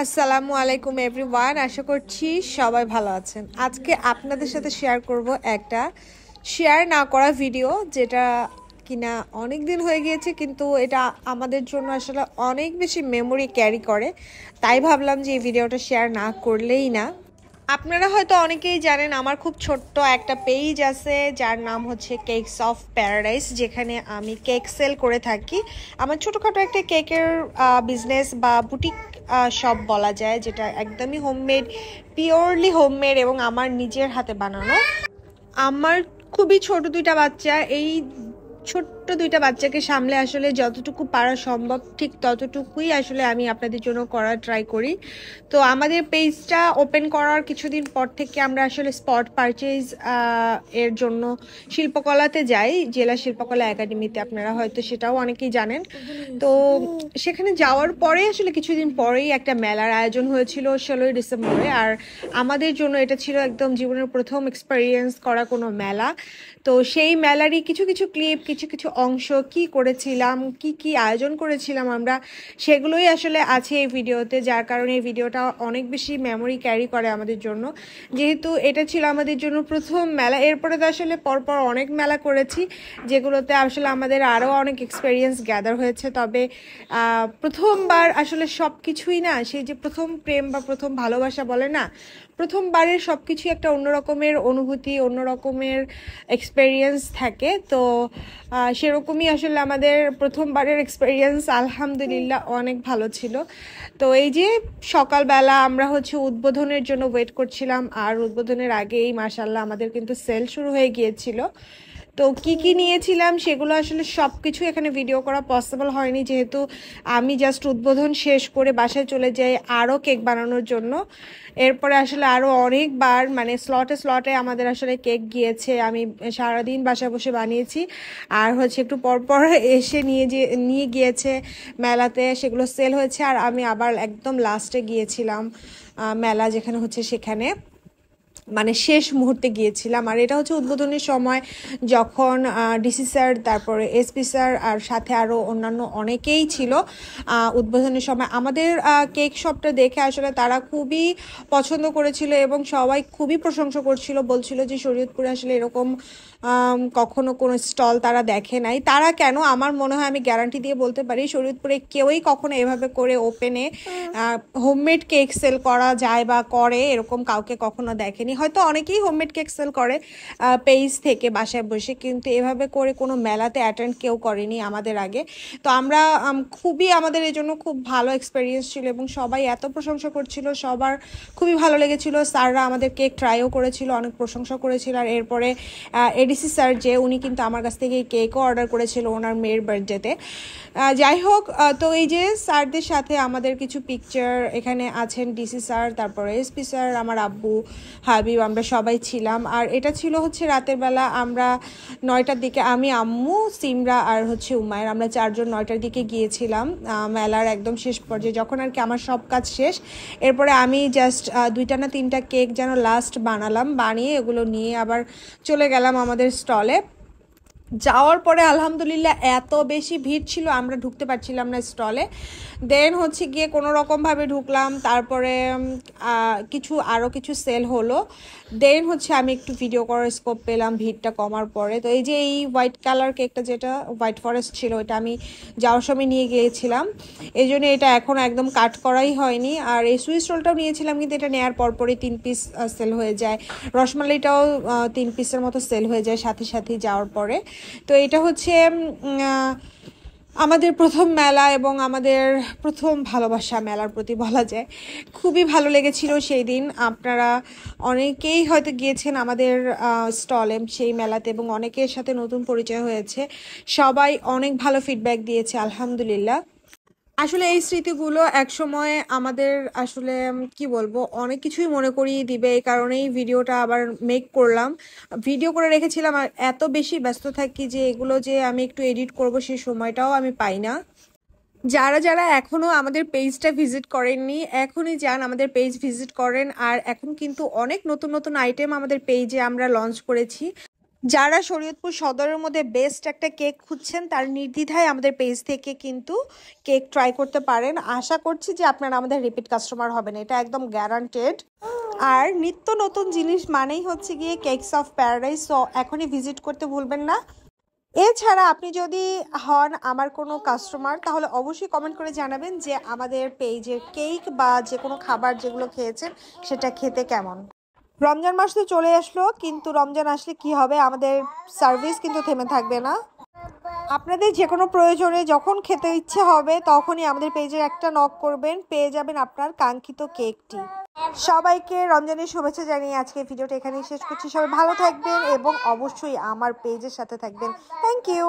আসসালামু আলাইকুম এভরিওয়ান, আশা করছি সবাই ভালো আছেন। আজকে আপনাদের সাথে শেয়ার করব একটা শেয়ার না করা ভিডিও, যেটা কিনা অনেক দিন হয়ে গিয়েছে, কিন্তু এটা আমাদের জন্য আসলে অনেক বেশি মেমোরি ক্যারি করে। তাই ভাবলাম যে এই ভিডিওটা শেয়ার না করলেই না। আপনারা হয়তো অনেকেই জানেন আমার খুব ছোট্ট একটা পেজ আছে যার নাম হচ্ছে কেকস অফ প্যারাডাইস, যেখানে আমি কেক সেল করে থাকি। আমার ছোটোখাটো একটা কেকের বিজনেস বা বুটিক শপ বলা যায়, যেটা একদমই হোমমেড, পিওরলি হোমমেড এবং আমার নিজের হাতে বানানো। আমার খুবই ছোট দুইটা বাচ্চা, এই ছোট্ট দুইটা বাচ্চাকে সামলে আসলে যতটুকু পারা সম্ভব ঠিক ততটুকুই আসলে আমি আপনাদের জন্য করার ট্রাই করি। তো আমাদের পেজটা ওপেন করার কিছুদিন পর থেকে আমরা আসলে স্পট পারচেজ এর জন্য শিল্পকলাতে যাই, জেলা শিল্পকলা একাডেমিতে। আপনারা হয়তো সেটাও অনেকেই জানেন। তো সেখানে যাওয়ার পরে আসলে কিছুদিন পরেই একটা মেলার আয়োজন হয়েছিল 16ই ডিসেম্বরে। আর আমাদের জন্য এটা ছিল একদম জীবনের প্রথম এক্সপেরিয়েন্স করা কোনো মেলা। তো সেই মেলারই কিছু কিছু ক্লিপ, কিছু কিছু অংশ, কি করেছিলাম, কি কি আয়োজন করেছিলাম আমরা, সেগুলোই আসলে আছে এই ভিডিওতে। যার কারণে এই ভিডিওটা অনেক বেশি মেমোরি ক্যারি করে আমাদের জন্য, যেহেতু এটা ছিল আমাদের জন্য প্রথম মেলা। এরপরে তো আসলে পরপর অনেক মেলা করেছি, যেগুলোতে আসলে আমাদের আরও অনেক এক্সপেরিয়েন্স গ্যাদার হয়েছে। তবে প্রথমবার আসলে সব কিছুই না, সেই যে প্রথম প্রেম বা প্রথম ভালোবাসা বলে না, প্রথমবারের সব কিছুই একটা অন্যরকমের অনুভূতি, অন্যরকমের এক্সপেরিয়েন্স থাকে। তো সেরকমই আসলে আমাদের প্রথমবারের এক্সপেরিয়েন্স আলহামদুলিল্লাহ অনেক ভালো ছিল। তো এই যে সকালবেলা আমরা হচ্ছে উদ্বোধনের জন্য ওয়েট করছিলাম, আর উদ্বোধনের আগেই মাশাআল্লাহ আমাদের কিন্তু সেল শুরু হয়ে গিয়েছিল। তো কি কি নিয়েছিলাম সেগুলো আসলে সব কিছু এখানে ভিডিও করা পসিবল হয়নি, যেহেতু আমি জাস্ট উদ্বোধন শেষ করে বাসায় চলে যাই আরও কেক বানানোর জন্য। এরপরে আসলে আরও অনেকবার মানে স্লটে স্লটে আমাদের আসলে কেক গিয়েছে। আমি সারাদিন বাসায় বসে বানিয়েছি, আর হচ্ছে একটু পরপর এসে নিয়ে গিয়েছে মেলাতে, সেগুলো সেল হয়েছে। আর আমি আবার একদম লাস্টে গিয়েছিলাম মেলা যেখানে হচ্ছে, সেখানে মানে শেষ মুহূর্তে গিয়েছিলাম। আর এটা হচ্ছে উদ্বোধনের সময়, যখন ডিসি স্যার, তারপরে এসপি স্যার, আর সাথে আরও অন্যান্য অনেকেই ছিল উদ্বোধনের সময়। আমাদের কেক শপটা দেখে আসলে তারা খুবই পছন্দ করেছিল এবং সবাই খুবই প্রশংসা করছিল, বলছিল যে শরীয়তপুরে আসলে এরকম কখনো কোনো স্টল তারা দেখে নাই। তারা কেন, আমার মনে হয় আমি গ্যারান্টি দিয়ে বলতে পারি শরীয়তপুরে কেউই কখনো এভাবে করে ওপেনে হোমমেড কেক সেল করা যায় বা করে এরকম কাউকে কখনো দেখেনি। হয়তো অনেকেই হোমমেড কেক সেল করে পেজ থেকে বাসায় বসে, কিন্তু এভাবে করে কোনো মেলাতে অ্যাটেন্ড কেউ করেনি আমাদের আগে। তো আমরা খুবই, আমাদের এই জন্য খুব ভালো এক্সপেরিয়েন্স ছিল এবং সবাই এত প্রশংসা করছিল, সবার খুবই ভালো লেগেছিল। স্যাররা আমাদের কেক ট্রাইও করেছিল, অনেক প্রশংসা করেছিল। আর এরপরে এডিসি স্যার যে, উনি কিন্তু আমার কাছ থেকে কেকও অর্ডার করেছিল ওনার মেয়ের বার্থডেতে। যাই হোক, তো এই যে স্যারদের সাথে আমাদের কিছু পিকচার এখানে আছেন, ডিসি স্যার, তারপরে এসপি স্যার, আমার আব্বু, হাবিব, আমরা সবাই ছিলাম। আর এটা ছিল হচ্ছে রাতের বেলা, আমরা 9টার দিকে, আমি, আম্মু, সিমরা আর হচ্ছে উমায়ের, আমরা 4জন 9টার দিকে গিয়েছিলাম মেলার একদম শেষ পর্যায়ে, যখন আর কি আমার সব কাজ শেষ। এরপরে আমি জাস্ট 2টা না 3টা কেক যেন লাস্ট বানালাম, বানিয়ে এগুলো নিয়ে আবার চলে গেলাম আমাদের স্টলে। যাওয়ার পরে আলহামদুলিল্লাহ এত বেশি ভিড় ছিল, আমরা ঢুকতে পারছিলাম না স্টলে। দেন হচ্ছে গিয়ে কোনো রকমভাবে ঢুকলাম, তারপরে আরও কিছু সেল হলো। দেন হচ্ছে আমি একটু ভিডিও করার স্কোপ পেলাম ভিড়টা কমার পরে। তো এই যে এই হোয়াইট কালার কেকটা, যেটা হোয়াইট ফরেস্ট ছিল, এটা আমি যাওয়ার সময় নিয়ে গিয়েছিলাম, এই জন্য এটা এখনও একদম কাট করাই হয়নি। আর এই সুইস রোলটাও নিয়েছিলাম, কিন্তু এটা নেওয়ার পরপরই 3 পিস সেল হয়ে যায়। রসমালাইটাও 3 পিসের মতো সেল হয়ে যায় সাথে সাথেই যাওয়ার পরে। তো এটা হচ্ছে আমাদের প্রথম মেলা এবং আমাদের প্রথম ভালোবাসা মেলার প্রতি বলা যায়। খুবই ভালো লেগেছিল সেই দিন। আপনারা অনেকেই হয়তো গিয়েছেন আমাদের স্টলে, সেই মেলাতে, এবং অনেকের সাথে নতুন পরিচয় হয়েছে। সবাই অনেক ভালো ফিডব্যাক দিয়েছে আলহামদুলিল্লাহ। আসলে এই স্মৃতিগুলো একসময় আমাদের আসলে কি বলবো, অনেক কিছুই মনে করিয়ে দিবে। এই কারণেই ভিডিওটা আবার মেক করলাম, ভিডিও করে রেখেছিলাম। আর এত বেশি ব্যস্ত থাকি যে এগুলো যে আমি একটু এডিট করব সেই সময়টাও আমি পাই না। যারা যারা এখনো আমাদের পেজটা ভিজিট করেননি, এখনই যান আমাদের পেজ ভিজিট করেন। আর এখন কিন্তু অনেক নতুন নতুন আইটেম আমাদের পেজে আমরা লঞ্চ করেছি, যারা শরীয়তপুর সদরের মধ্যে বেস্ট একটা কেক খুঁজছেন তার নির্দ্বিধায় আমাদের পেজ থেকে কিন্তু কেক ট্রাই করতে পারেন। আশা করছি যে আপনারা আমাদের রিপিট কাস্টমার হবেন, এটা একদম গ্যারান্টেড। আর নিত্য নতুন জিনিস মানেই হচ্ছে গিয়ে কেকস অফ প্যারাডাইস, সো এখনই ভিজিট করতে ভুলবেন না। এছাড়া আপনি যদি হন আমার কোনো কাস্টমার তাহলে অবশ্যই কমেন্ট করে জানাবেন যে আমাদের পেজের কেক বা যে কোনো খাবার যেগুলো খেয়েছেন সেটা খেতে কেমন। রমজান মাস তো চলে আসলো, কিন্তু রমজান আসলে কি হবে, আমাদের সার্ভিস কিন্তু থেমে থাকবে না। আপনাদের যে কোনো প্রয়োজনে যখন খেতে ইচ্ছে হবে তখনই আমাদের পেজে একটা নক করবেন, পেয়ে যাবেন আপনার কাঙ্ক্ষিত কেকটি। সবাইকে রমজানের শুভেচ্ছা জানিয়ে আজকে ভিডিওটা এখানেই শেষ করছি। সবাই ভালো থাকবেন এবং অবশ্যই আমার পেজের সাথে থাকবেন। Thank you.